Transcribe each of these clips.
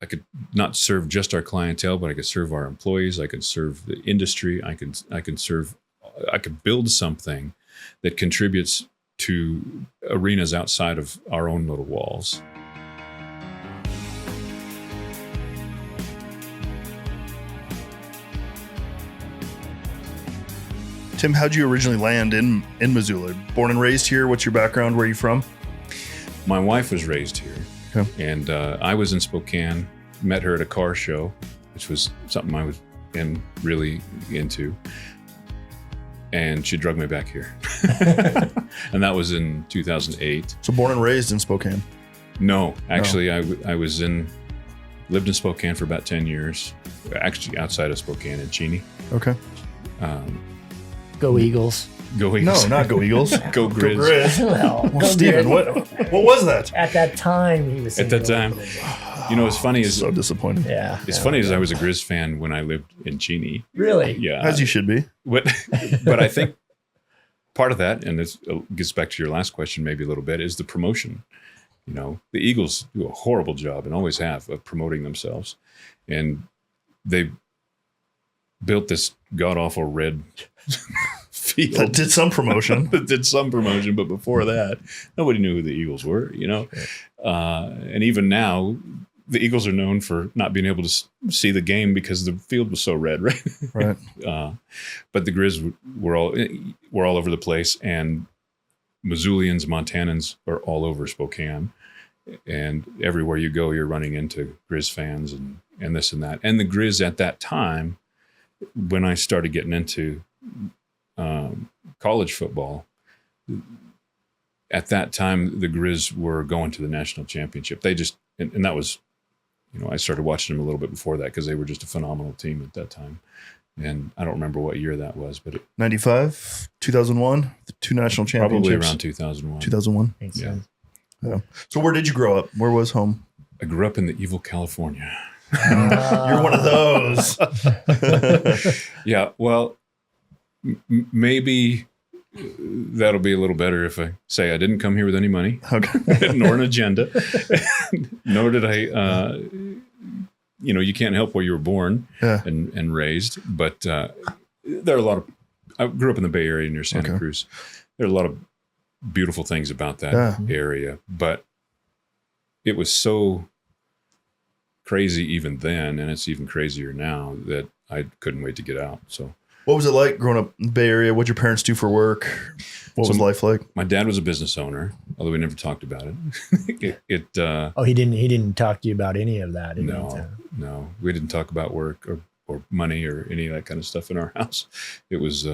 I could not serve just our clientele, but I could serve our employees. I could serve the industry. I could build something that contributes to arenas outside of our own little walls. Tim, how'd you originally land in Missoula? Born and raised here? What's your background? Where are you from? My wife was raised here, Okay. and I was in Spokane, met her at a car show, which was something I was really into, and she drugged me back here. And that was in 2008. So born and raised in Spokane? No, actually, I lived in Spokane for about 10 years, actually outside of Spokane in Cheney. Okay. Go Eagles. Go Eagles. No, not go Eagles. Go Grizz. Go Grizz. Well, Well, Steven, what was that? At that time, he was. At that time. You know, what's funny is So disappointing. Yeah. it's funny is I was a Grizz fan when I lived in Cheney. Really? Yeah. As you should be. But I think part of that, and this gets back to your last question maybe a little bit, is the promotion. You know, the Eagles do a horrible job and always have of promoting themselves. And they built this god-awful red field. That did some promotion. That did some promotion, but before that, nobody knew who the Eagles were, you know? And even now, the Eagles are known for not being able to see the game because the field was so red, right? Right. But the Grizz were all over the place, and Missoulians, Montanans are all over Spokane. And everywhere you go, you're running into Grizz fans and this and that. And the Grizz at that time, when I started getting into college football, at that time, the Grizz were going to the national championship. They just, and that was, you know, I started watching them a little bit before that because they were just a phenomenal team at that time. And I don't remember what year that was, but 95, 2001, the two national championships. probably around 2001. 2001. Makes Yeah. sense. Yeah. So where did you grow up? Where was home? I grew up in the evil California. You're one of those. Yeah, well, maybe that'll be a little better if I say I didn't come here with any money, Okay. nor an agenda, nor did I, you know, you can't help where you were born Yeah. and raised. But there are a lot of, I grew up in the Bay Area near Santa Okay. Cruz. There are a lot of beautiful things about that Yeah. area, but it was so crazy even then, and it's even crazier now, that I couldn't wait to get out. So What was it like growing up in the Bay Area? What'd your parents do for work? What was life like? my dad was a business owner, although we never talked about it. Oh, he didn't talk to you about any of that. Did he? No, we didn't talk about work or money or any of that kind of stuff in our house. It was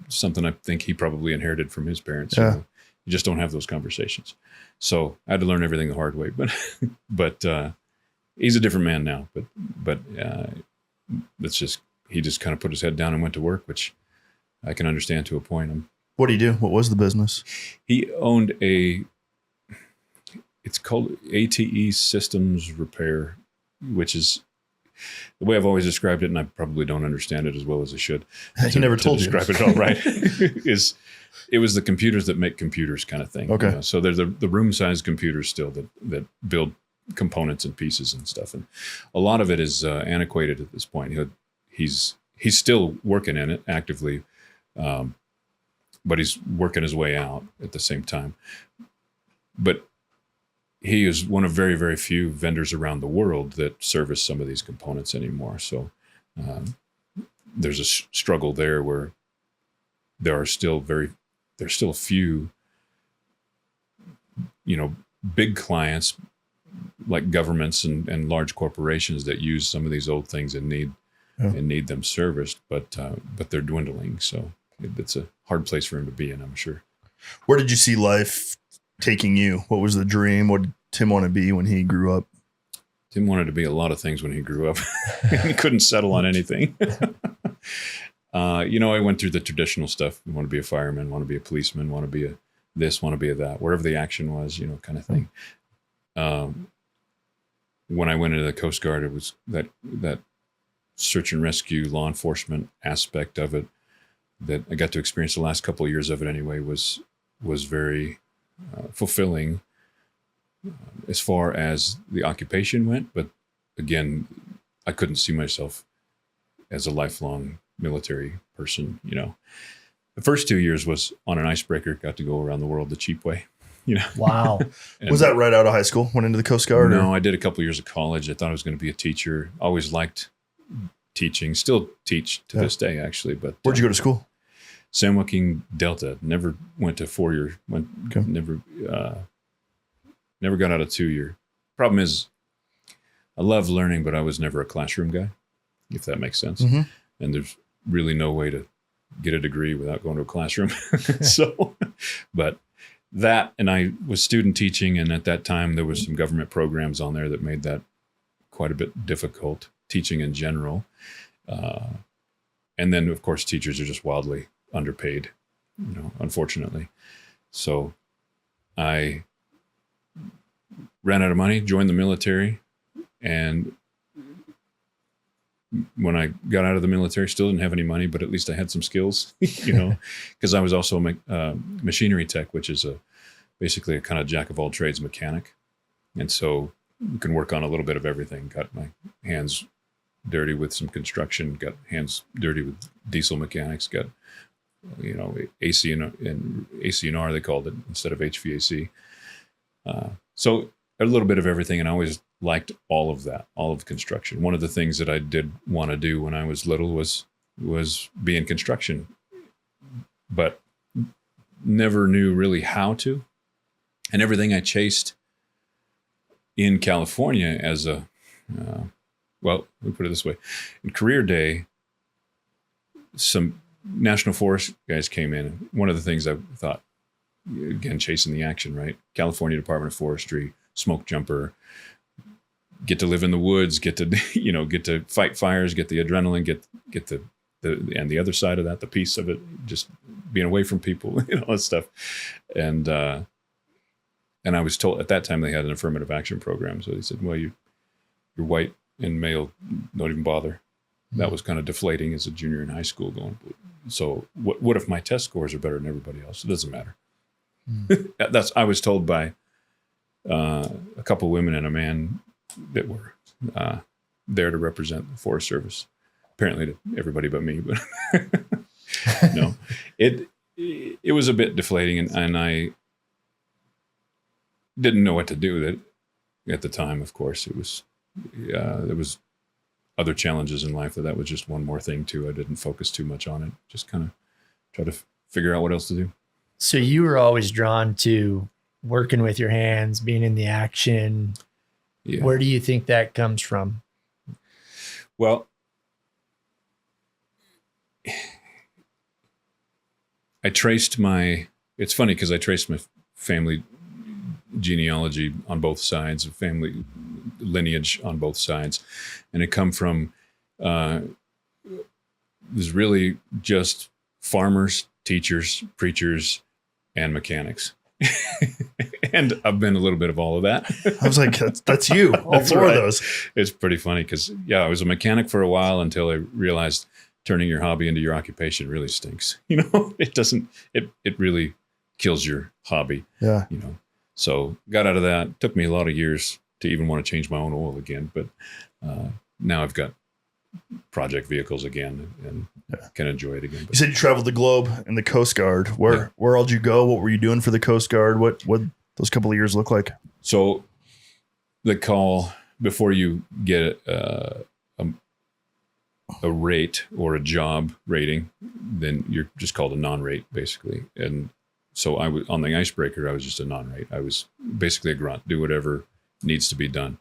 something I think he probably inherited from his parents. Yeah. You know? You just don't have those conversations. So I had to learn everything the hard way. But he's a different man now. But he just kind of put his head down and went to work, which I can understand to a point. What do you do? What was the business? He owned it's called ATE Systems Repair, which is the way I've always described it, and I probably don't understand it as well as I should. He never told you. Describe it all right. It was the computers that make computers kind of thing. Okay. You know? So they're the room-sized computers still that build components and pieces and stuff. And a lot of it is antiquated at this point. He's still working in it actively, but he's working his way out at the same time. But he is one of very, very few vendors around the world that service some of these components anymore. So there's a struggle there where there's still a few, you know, big clients like governments and large corporations that use some of these old things and need them serviced, but they're dwindling. So it's a hard place for him to be in, I'm sure. Where did you see life taking you? What was the dream? What did Tim want to be when he grew up? Tim wanted to be a lot of things when he grew up. He couldn't settle on anything. You know, I went through the traditional stuff. You want to be a fireman, want to be a policeman, want to be a this, want to be a that, wherever the action was, you know, kind of thing. When I went into the Coast Guard, it was that search and rescue, law enforcement aspect of it that I got to experience the last couple of years of it anyway was very fulfilling. as far as the occupation went. But again, I couldn't see myself as a lifelong military person. The first 2 years was on an icebreaker, got to go around the world the cheap way. Wow. And Was that right out of high school? Went into the Coast Guard? no, Or? I did a couple years of college. I thought I was going to be a teacher. Always liked teaching. Still teach to this day, actually. But Where'd you go to school? San Joaquin Delta. Never went to 4-year. Okay. Never got out of 2-year. Problem is, I love learning, but I was never a classroom guy, if that makes sense. Mm-hmm. And there's really no way to get a degree without going to a classroom. So, but that, and I was student teaching, and at that time there was some government programs on there that made that quite a bit difficult, teaching in general. And then, of course, teachers are just wildly underpaid, unfortunately. So I ran out of money, joined the military, and when I got out of the military, still didn't have any money, but at least I had some skills, because I was also a machinery tech, which is basically a kind of jack of all trades mechanic. And so you can work on a little bit of everything. Got my hands dirty with some construction, got hands dirty with diesel mechanics, got, AC and AC&R, they called it, instead of HVAC. So a little bit of everything, and I always liked all of that, all of construction. One of the things that I did want to do when I was little was be in construction, but never knew really how to. And everything I chased in California as well, we put it this way. In career day, some National Forest guys came in. One of the things I thought, again, chasing the action, right? California Department of Forestry, smoke jumper, get to live in the woods, get to, get to fight fires, get the adrenaline, get the and the other side of that, the piece of it, just being away from people, all that stuff. And I was told at that time they had an affirmative action program. So they said, well, you're white and male, don't even bother. That was kind of deflating as a junior in high school going, so what if my test scores are better than everybody else? It doesn't matter. I was told by a couple women and a man that were there to represent the Forest Service. Apparently to everybody but me, but no, it was a bit deflating, and I didn't know what to do with it at the time. Of course, it was there was other challenges in life that was just one more thing too. I didn't focus too much on it. Just kind of try to figure out what else to do. So you were always drawn to working with your hands, being in the action. Yeah. Where do you think that comes from? Well, it's funny because I traced my family genealogy on both sides, family lineage on both sides. And it come from, there's really just farmers, teachers, preachers, and mechanics. And I've been a little bit of all of that. I was like, that's you. All That's four right. of those. It's pretty funny because, I was a mechanic for a while until I realized turning your hobby into your occupation really stinks. It doesn't, it really kills your hobby. Yeah. So got out of that. Took me a lot of years to even want to change my own oil again. But now I've got project vehicles again and can enjoy it again. You said you traveled the globe in the Coast Guard. Where all did you go? What were you doing for the Coast Guard? What those couple of years look like? So the call before you get a rate or a job rating, then you're just called a non-rate basically. And so I was on the icebreaker. I was just a non-rate. I was basically a grunt, do whatever needs to be done.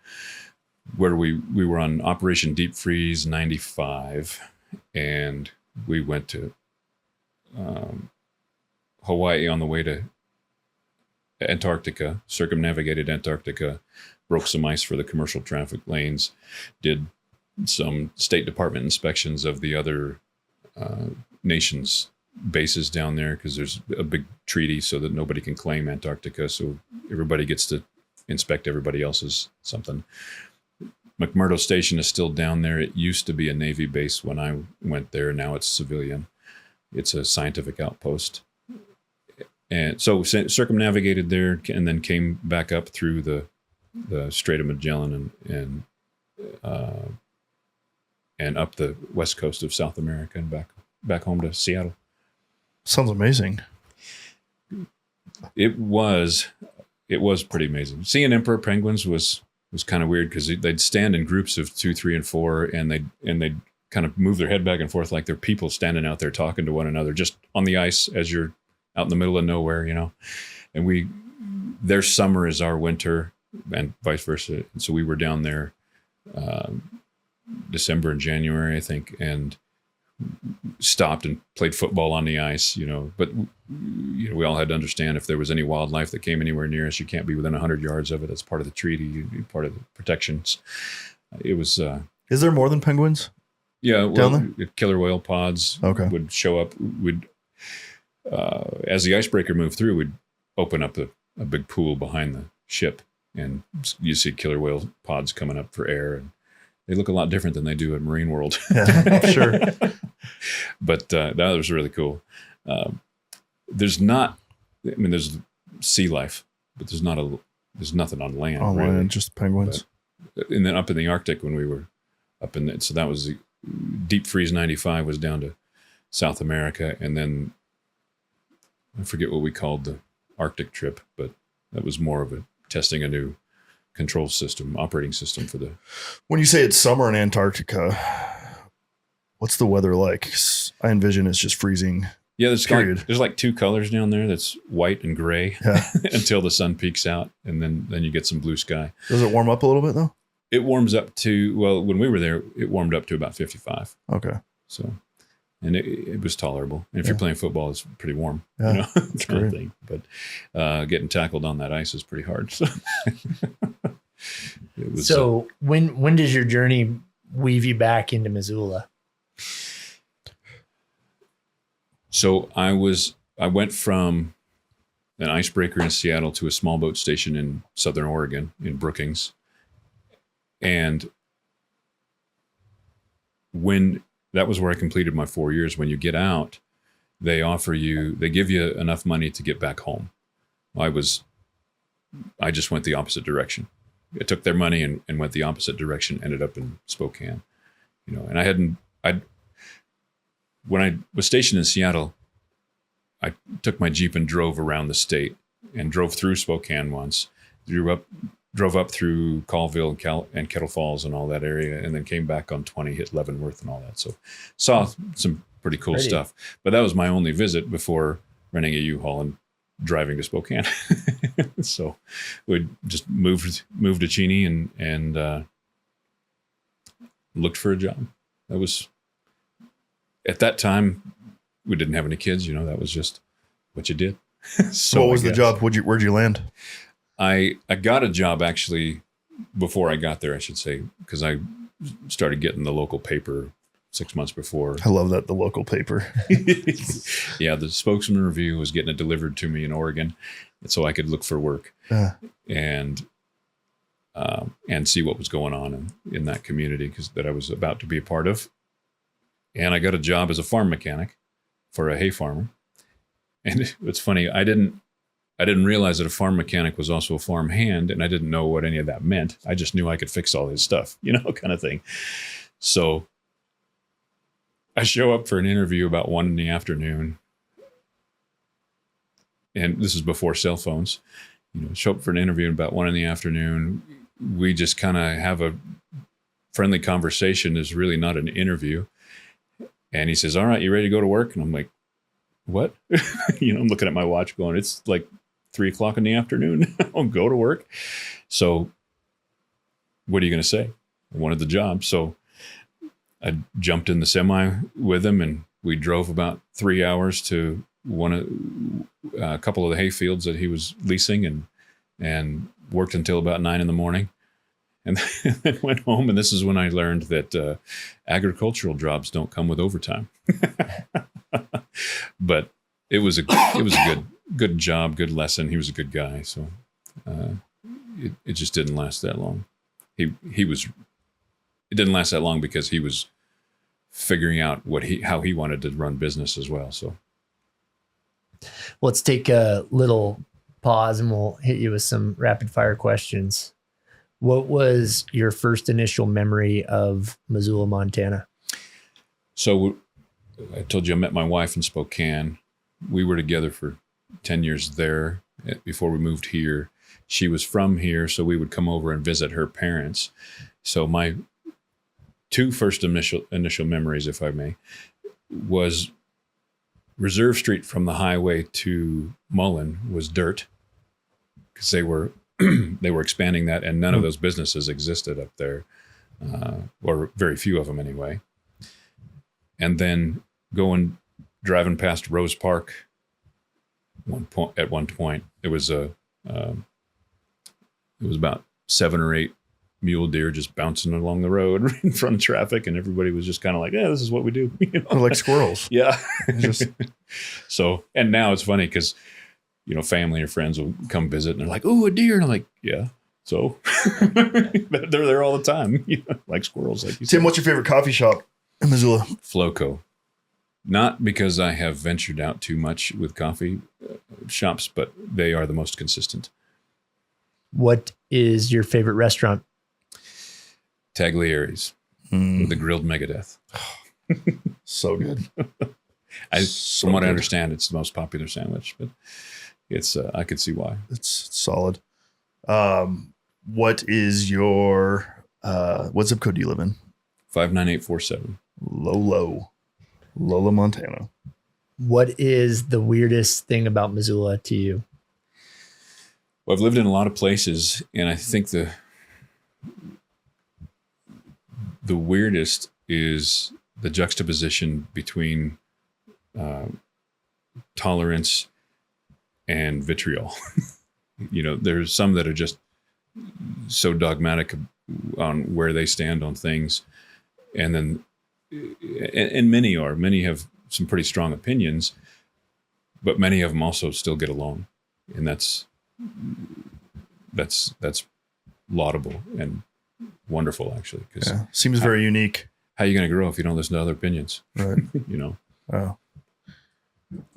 Where we were on Operation Deep Freeze 95, and we went to Hawaii on the way to Antarctica, circumnavigated Antarctica, broke some ice for the commercial traffic lanes, did some State Department inspections of the other nations' bases down there because there's a big treaty so that nobody can claim Antarctica. So everybody gets to inspect everybody else's something. McMurdo Station is still down there. It used to be a Navy base when I went there. Now it's civilian. It's a scientific outpost. And so circumnavigated there, and then came back up through the Strait of Magellan and up the west coast of South America and back home to Seattle. Sounds amazing. It was pretty amazing. Seeing emperor penguins was kind of weird because they'd stand in groups of 2, 3, and 4, and they'd kind of move their head back and forth like they're people standing out there talking to one another just on the ice as you're out in the middle of nowhere, and their summer is our winter and vice versa. And so we were down there December and January, I think, and stopped and played football on the ice, but we all had to understand if there was any wildlife that came anywhere near us, you can't be within 100 yards of it. That's part of the treaty, part of the protections. It was, is there more than penguins? Yeah. Down there? Killer whale pods would show up. As the icebreaker moved through, we'd open up a big pool behind the ship, and you see killer whale pods coming up for air, and they look a lot different than they do at Marine World. Yeah, sure. But that was really cool. There's sea life, but there's nothing on land. On really. land, just penguins. And then up in the Arctic when we were up in so that was the deep freeze 95 was down to South America, and then I forget what we called the Arctic trip, but that was more of testing a new control system, operating system for the. When you say it's summer in Antarctica, what's the weather like? 'Cause I envision it's just freezing. Yeah, there's like 2 colors down there. That's white and gray until the sun peaks out, and then you get some blue sky. Does it warm up a little bit though? It warms up to, well, when we were there, it warmed up to about 55. Okay. So, and it was tolerable. And if you're playing football, it's pretty warm. Yeah, that's kind great. of thing. But getting tackled on that ice is pretty hard. So, when does your journey weave you back into Missoula? So I went from an icebreaker in Seattle to a small boat station in Southern Oregon in Brookings. And when that was where I completed my 4 years, when you get out, they give you enough money to get back home. I just went the opposite direction. I took their money and went the opposite direction, ended up in Spokane, and when I was stationed in Seattle, I took my Jeep and drove around the state and drove through Spokane once, drove up through Colville and Kettle Falls and all that area, and then came back on 20, hit Leavenworth and all that. So saw some pretty cool stuff. But that was my only visit before renting a U-Haul and driving to Spokane. So we just moved to Cheney and looked for a job. That was, at that time, we didn't have any kids. That was just what you did. So what was the job? Where'd you land? I got a job actually before I got there, I should say, because I started getting the local paper 6 months before. I love that, the local paper. Yeah, the Spokesman Review was getting it delivered to me in Oregon, so I could look for work and see what was going on in that community that I was about to be a part of. And I got a job as a farm mechanic for a hay farmer. And it's funny, I didn't realize that a farm mechanic was also a farm hand, and I didn't know what any of that meant. I just knew I could fix all his stuff, kind of thing. So I show up for an interview about 1 PM, and this is before cell phones. Show up for an interview about 1 PM. We just kind of have a friendly conversation. It's really not an interview. And he says, "All right, you ready to go to work?" And I'm like, "What?" I'm looking at my watch going, "It's like 3:00 PM. I'll go to work." So what are you going to say? I wanted the job. So I jumped in the semi with him, and we drove about 3 hours to a couple of the hay fields that he was leasing, and worked until about 9 AM. And then went home. And this is when I learned that agricultural jobs don't come with overtime. But it was a good job, good lesson. He was a good guy. So it just didn't last that long. It didn't last that long because he was figuring out how he wanted to run business as well. So Let's take a little pause and we'll hit you with some rapid fire questions. What was your first initial memory of Missoula, Montana? So I told you I met my wife in Spokane. We were together for 10 years there before we moved here. She was from here, so we would come over and visit her parents. So my two first initial memories, if I may, was Reserve Street from the highway to Mullen was dirt because they were expanding that, and none of those businesses existed up there, or very few of them anyway. And then driving past Rose Park. At one point, it was about 7 or 8 mule deer just bouncing along the road in front of traffic, and everybody was just kind of like, "Yeah, this is what we do." You know? Like squirrels. Yeah. Just So, and now it's funny because, family or friends will come visit and they're like, "Oh, a deer," and I'm like, "Yeah." So they're there all the time, like squirrels, like you said. Tim, what's your favorite coffee shop in Missoula? Floco. Not because I have ventured out too much with coffee shops, but they are the most consistent. What is your favorite restaurant? Taglieri's, with the grilled Megadeth. So good. From what I understand, it's the most popular sandwich, but it's I could see why. It's solid. What is your what zip code do you live in? 59847. Lola, Montana. What is the weirdest thing about Missoula to you? Well, I've lived in a lot of places, and I think the weirdest is the juxtaposition between tolerance and vitriol. There's some that are just so dogmatic on where they stand on things, and then many have some pretty strong opinions, but many of them also still get along, and that's laudable and wonderful, actually. Because seems very unique. How are you going to grow if you don't listen to other opinions? Right.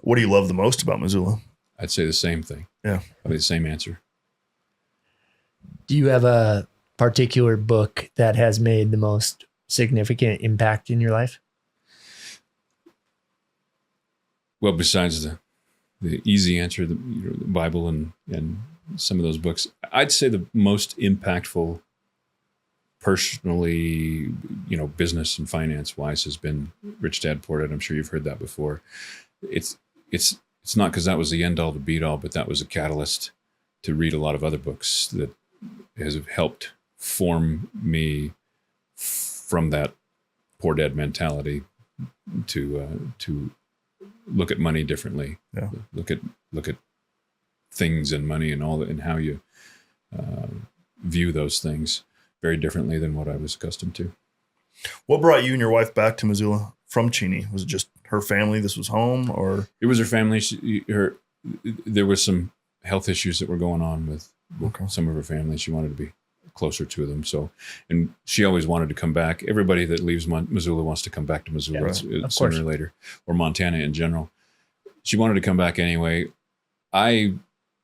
What do you love the most about Missoula? I'd say the same thing. Yeah. Probably the same answer. Do you have a particular book that has made the most significant impact in your life? Well, besides the easy answer, the Bible and some of those books, I'd say the most impactful personally, business and finance wise has been Rich Dad Poor Dad. I'm sure you've heard that before. It's not because that was the end all to beat all, but that was a catalyst to read a lot of other books that has helped form me from that poor dad mentality to look at money differently. Yeah. Look at things and money and all that, and how you view those things very differently than what I was accustomed to. What brought you and your wife back to Missoula from Cheney? Was it just her family? This was home, or it was her family. There was some health issues that were going on with some of her family. She wanted to be closer to them. So, and she always wanted to come back. Everybody that leaves Missoula wants to come back to Missoula sooner or later, or Montana in general. She wanted to come back anyway. I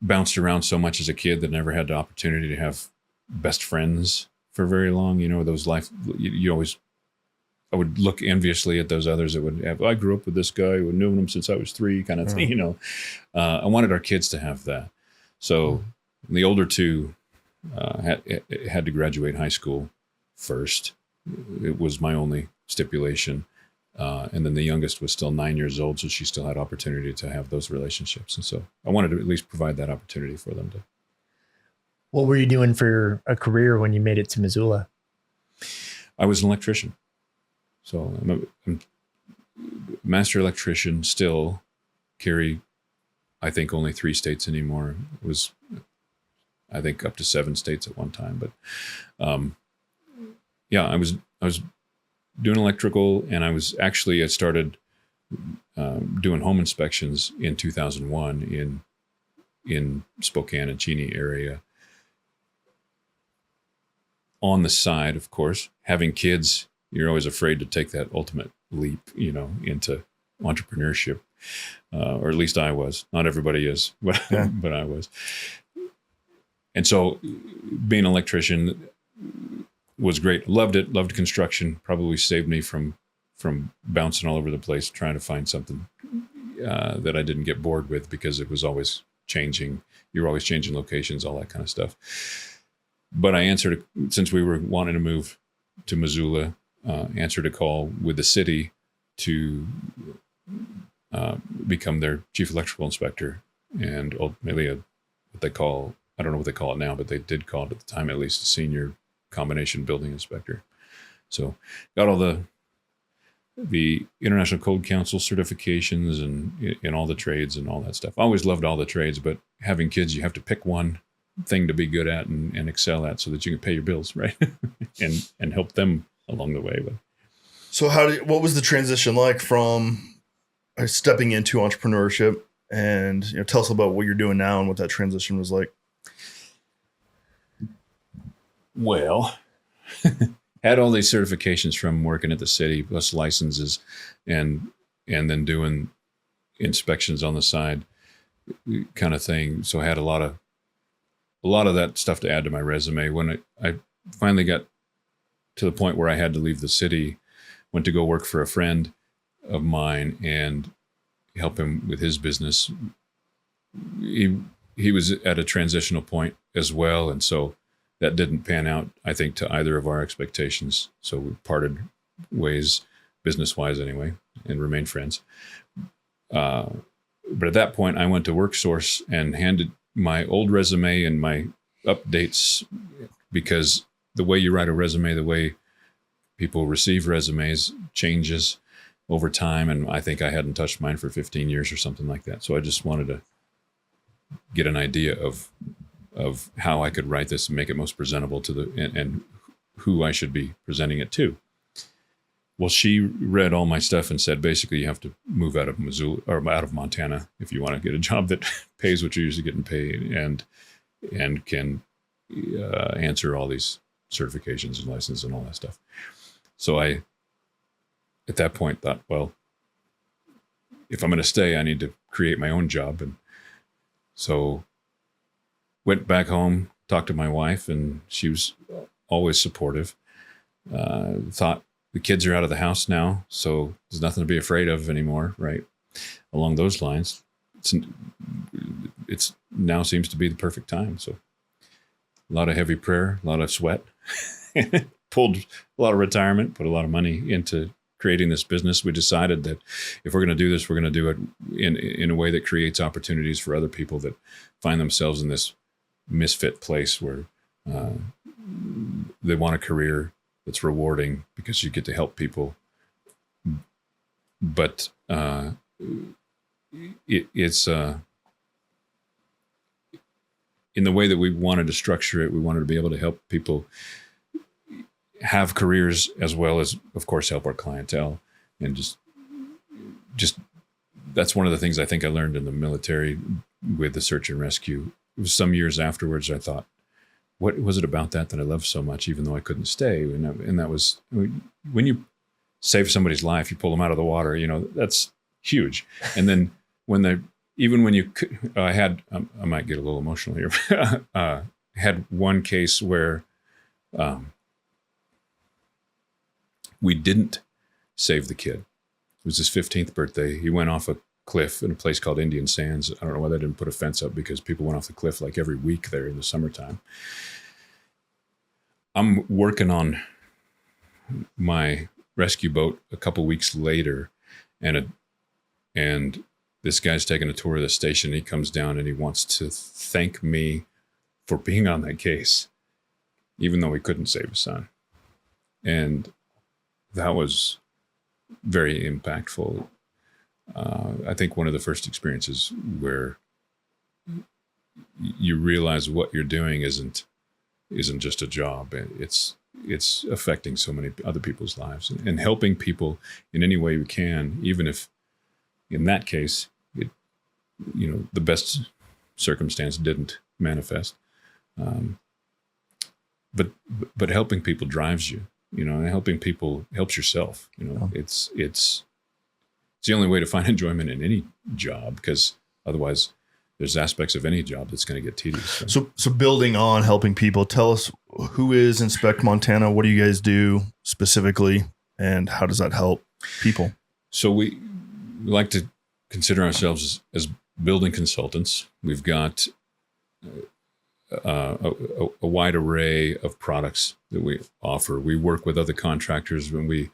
bounced around so much as a kid that never had the opportunity to have best friends for very long. Those you always, I would look enviously at those others that would have, I grew up with this guy, who knew him since I was 3 kind of thing, I wanted our kids to have that. So the older two had to graduate high school first. It was my only stipulation. And then the youngest was still 9 years old, so she still had opportunity to have those relationships. And so I wanted to at least provide that opportunity for them to. What were you doing for a career when you made it to Missoula? I was an electrician. So I'm a master electrician still. Carry, I think, only 3 states anymore. It was, I think, up to 7 states at one time. But I was doing electrical, and I started doing home inspections in 2001 in Spokane and Cheney area. On the side, of course, having kids, you're always afraid to take that ultimate leap, into entrepreneurship. or at least I was. Not everybody is, but Yeah. but I was. And so, being an electrician was great. Loved it. Loved construction. Probably saved me from bouncing all over the place trying to find something that I didn't get bored with, because it was always changing. You were always changing locations, all that kind of stuff. But I answered, since we were wanting to move to Missoula, answered a call with the city to become their chief electrical inspector, and ultimately what they call, I don't know what they call it now, but they did call it at the time, at least, a senior combination building inspector. So got all the International Code Council certifications and in all the trades and all that stuff. I always loved all the trades, but having kids, you have to pick one thing to be good at and excel at so that you can pay your bills, right? and help them along the way. But So what was the transition like from stepping into entrepreneurship, and tell us about what you're doing now and what that transition was like? Well, had all these certifications from working at the city, plus licenses, and then doing inspections on the side, kind of thing. So I had a lot of that stuff to add to my resume. When I finally got to the point where I had to leave the city, went to go work for a friend of mine and help him with his business. He was at a transitional point as well, and so that didn't pan out, I think, to either of our expectations. So we parted ways, business-wise anyway, and remained friends. But at that point, I went to WorkSource and handed my old resume and my updates, because the way you write a resume, the way people receive resumes changes over time. And I think I hadn't touched mine for 15 years or something like that. So I just wanted to get an idea of how I could write this and make it most presentable to and who I should be presenting it to. Well, she read all my stuff and said, basically, you have to move out of Missoula or out of Montana if you want to get a job that pays what you're usually getting paid and can answer all these certifications and licenses and all that stuff. So I, at that point, thought, well, if I'm going to stay, I need to create my own job. And so went back home, talked to my wife, and she was always supportive. Thought, the kids are out of the house now, so there's nothing to be afraid of anymore, right? Along those lines, it's now seems to be the perfect time. So a lot of heavy prayer, a lot of sweat, pulled a lot of retirement, put a lot of money into creating this business. We decided that if we're going to do this, we're going to do it in a way that creates opportunities for other people that find themselves in this misfit place where they want a career that's rewarding because you get to help people. But it's in the way that we wanted to structure it, we wanted to be able to help people have careers as well as, of course, help our clientele. And just that's one of the things I think I learned in the military with the search and rescue. It was some years afterwards, I thought, what was it about that I loved so much, even though I couldn't stay? And that was, when you save somebody's life, you pull them out of the water, that's huge. And then even when you could, I might get a little emotional here. Had one case where we didn't save the kid. It was his 15th birthday. He went off a cliff in a place called Indian Sands. I don't know why they didn't put a fence up, because people went off the cliff like every week there in the summertime. I'm working on my rescue boat a couple weeks later, and this guy's taking a tour of the station. He comes down and he wants to thank me for being on that case, even though we couldn't save his son. And that was very impactful. I think one of the first experiences where you realize what you're doing isn't just a job. It's affecting so many other people's lives, and helping people in any way we can, even if in that case, the best circumstance didn't manifest. But helping people drives you, and helping people helps yourself. It's It's the only way to find enjoyment in any job, because otherwise there's aspects of any job that's going to get tedious. Right? So building on helping people, tell us, who is Inspect Montana? What do you guys do specifically, and how does that help people? So we like to consider ourselves as building consultants. We've got a wide array of products that we offer. We work with other contractors when we've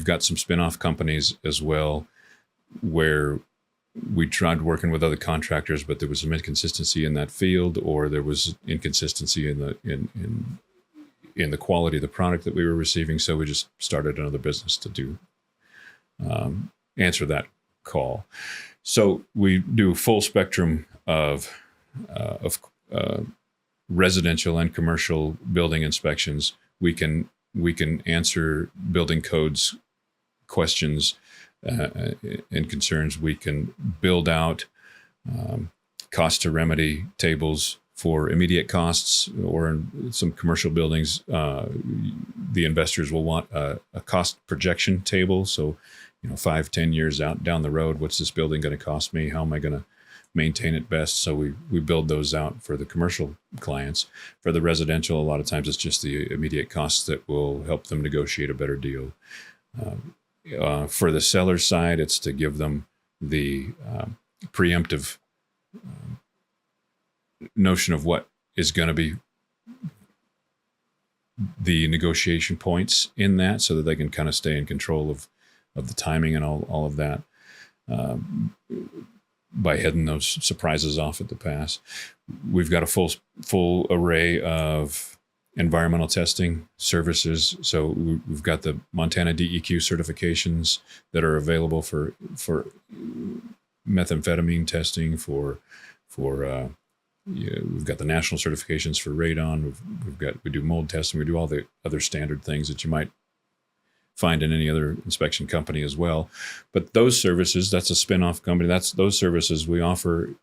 got some spin-off companies as well, where we tried working with other contractors, but there was some inconsistency in that field, or there was inconsistency in the quality of the product that we were receiving. So we just started another business to do answer that call. So we do a full spectrum of residential and commercial building inspections. We can answer building codes questions and concerns. We can build out cost to remedy tables for immediate costs, or in some commercial buildings, the investors will want a cost projection table. So, 5-10 years out down the road, what's this building going to cost me? How am I going to maintain it best? So we build those out for the commercial clients. For the residential, a lot of times it's just the immediate costs that will help them negotiate a better deal. For the seller side, it's to give them the preemptive notion of what is going to be the negotiation points in that, so that they can kind of stay in control of the timing and all of that, by heading those surprises off at the pass. We've got a full array of environmental testing services. So we've got the Montana DEQ certifications that are available for methamphetamine testing, we've got the national certifications for radon. We do mold testing. We do all the other standard things that you might find in any other inspection company as well. But those services, that's a spin-off company. Those services we offer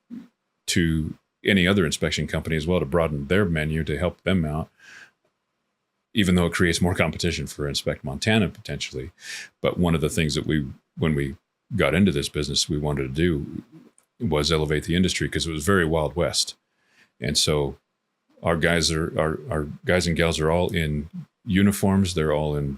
to any other inspection company as well, to broaden their menu, to help them out, even though it creates more competition for Inspect Montana potentially. But one of the things that when we got into this business, we wanted to do was elevate the industry, because it was very Wild West. And so our guys and gals are all in uniforms. They're all in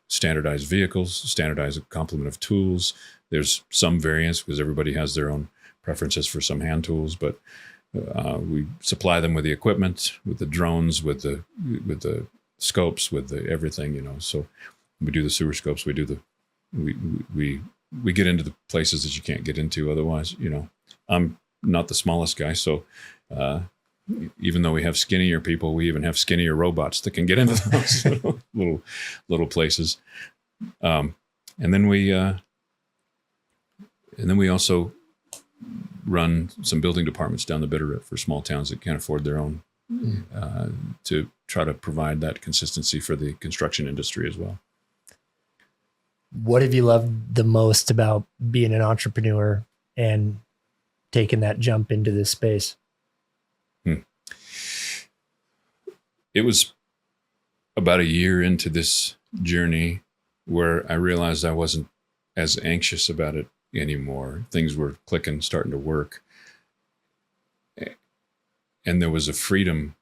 standardized vehicles, standardized complement of tools. There's some variance because everybody has their own preferences for some hand tools, but we supply them with the equipment, with the drones, with the scopes, with the everything, So we do the sewer scopes. We do we get into the places that you can't get into otherwise. I'm not the smallest guy, so even though we have skinnier people, we even have skinnier robots that can get into those little places. And then we also run some building departments down the Bitterroot for small towns that can't afford their own, to try to provide that consistency for the construction industry as well. What have you loved the most about being an entrepreneur and taking that jump into this space? It was about a year into this journey where I realized I wasn't as anxious about it anymore. Things were clicking, starting to work. And there was a freedom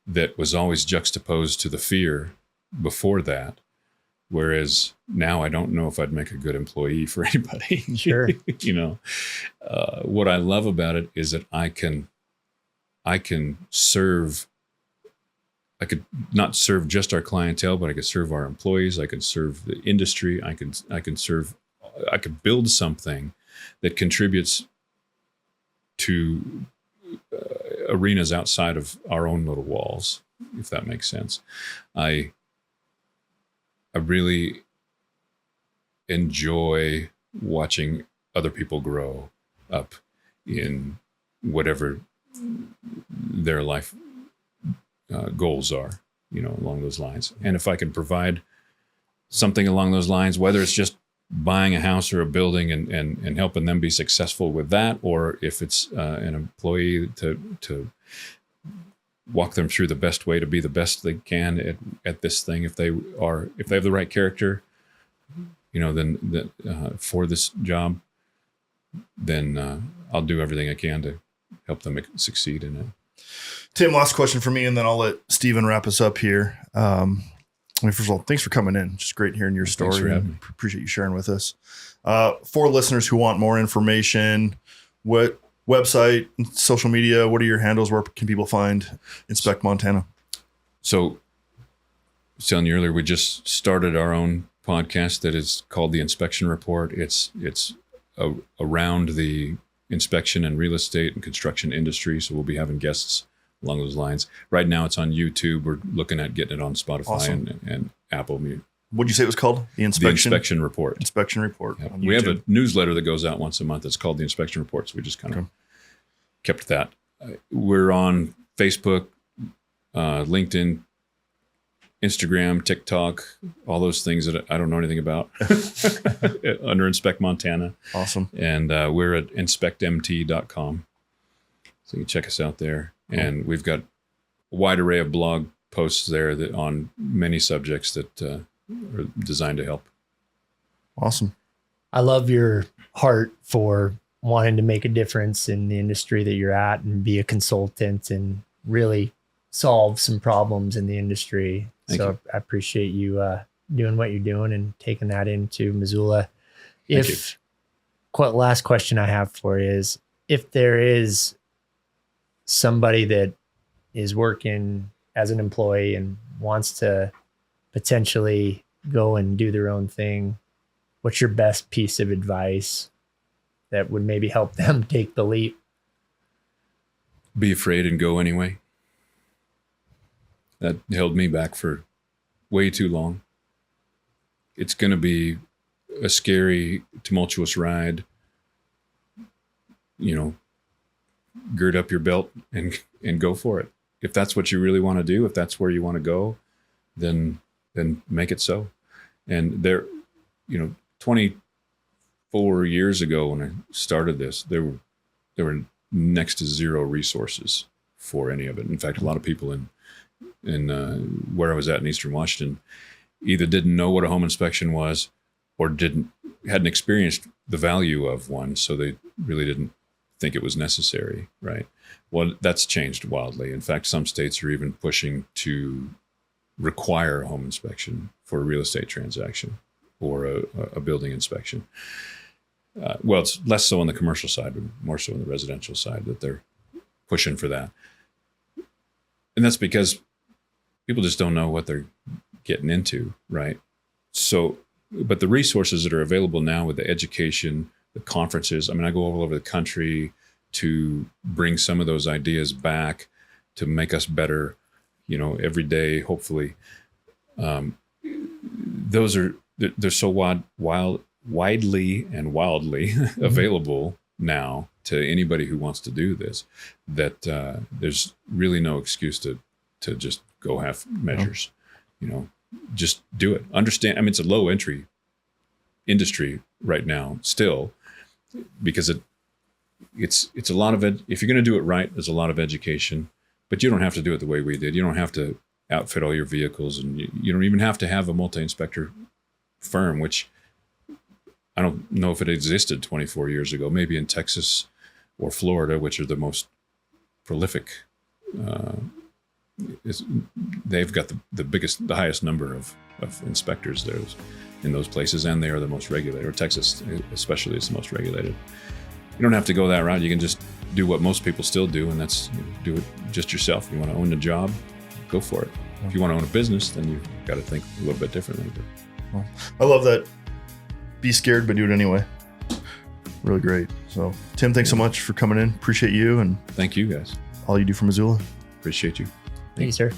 that was always juxtaposed to the fear before that. Whereas now I don't know if I'd make a good employee for anybody. Sure. What I love about it is that I can serve. I could not serve just our clientele, but I could serve our employees. I could serve the industry. I could build something that contributes to arenas outside of our own little walls, if that makes sense. I really enjoy watching other people grow up in whatever their life goals are, along those lines. And if I can provide something along those lines, whether it's just buying a house or a building and helping them be successful with that, or if it's an employee to walk them through the best way to be the best they can at this thing, if they have the right character, then for this job, then I'll do everything I can to help them succeed in it. Tim, last question for me, and then I'll let Steven wrap us up here. First of all, thanks for coming in. Just great hearing your story. Thanks for having me. Appreciate you sharing with us. For listeners who want more information, what website, social media, what are your handles? Where can people find Inspect Montana? So, I was telling you earlier, we just started our own podcast that is called The Inspection Report. It's around the inspection and real estate and construction industry. So we'll be having guests along those lines. Right now it's on YouTube. We're looking at getting it on Spotify Awesome. and Apple Music. What'd you say it was called? The Inspection Report. Inspection Report. Yep. On We have YouTube. a newsletter that goes out once a month. It's called The Inspection Report. So we just kind of kept that. We're on Facebook, LinkedIn, Instagram, TikTok, all those things that I don't know anything about under Inspect Montana. Awesome. And we're at inspectmt.com. So you can check us out there. Cool. And we've got a wide array of blog posts there that on many subjects that are designed to help. Awesome. I love your heart for wanting to make a difference in the industry that you're at and be a consultant and really solve some problems in the industry. Thank you. I appreciate you doing what you're doing and taking that into Missoula. Last question I have for you is, if there is somebody that is working as an employee and wants to potentially go and do their own thing, what's your best piece of advice that would maybe help them take the leap? Be afraid and go anyway. That held me back for way too long. It's going to be a scary, tumultuous ride. Gird up your belt and go for it. If that's what you really want to do, if that's where you want to go, then make it so. And 24 years ago when I started this, there were next to zero resources for any of it. In fact, a lot of people in where I was at in Eastern Washington either didn't know what a home inspection was or hadn't experienced the value of one, so they really didn't think it was necessary, right? Well, that's changed wildly. In fact, some states are even pushing to require a home inspection for a real estate transaction or a building inspection. Well, it's less so on the commercial side, but more so on the residential side that they're pushing for that. And that's because people just don't know what they're getting into, right? So, but the resources that are available now with the education, the conferences, I go all over the country to bring some of those ideas back to make us better, every day, hopefully. They're so widely and wildly available now to anybody who wants to do this that there's really no excuse to just go half measures. Just do it. Understand. It's a low entry industry right now still, because it's a lot of it. If you're going to do it right, there's a lot of education, but you don't have to do it the way we did. You don't have to outfit all your vehicles, and you don't even have to have a multi-inspector firm, which I don't know if it existed 24 years ago, maybe in Texas or Florida, which are the most prolific. They've got the highest number of inspectors there in those places, and they are the most regulated. Or Texas especially is the most regulated. You don't have to go that route. You can just do what most people still do, and that's do it just yourself. You want to own a job, go for it. If you want to own a business, then you've got to think a little bit differently. Well, I love that. Be scared, but do it anyway. Really great. So, Tim, thanks so much for coming in. Appreciate you and Thank you, guys. all you do for Missoula. Appreciate you. Thank you, sir.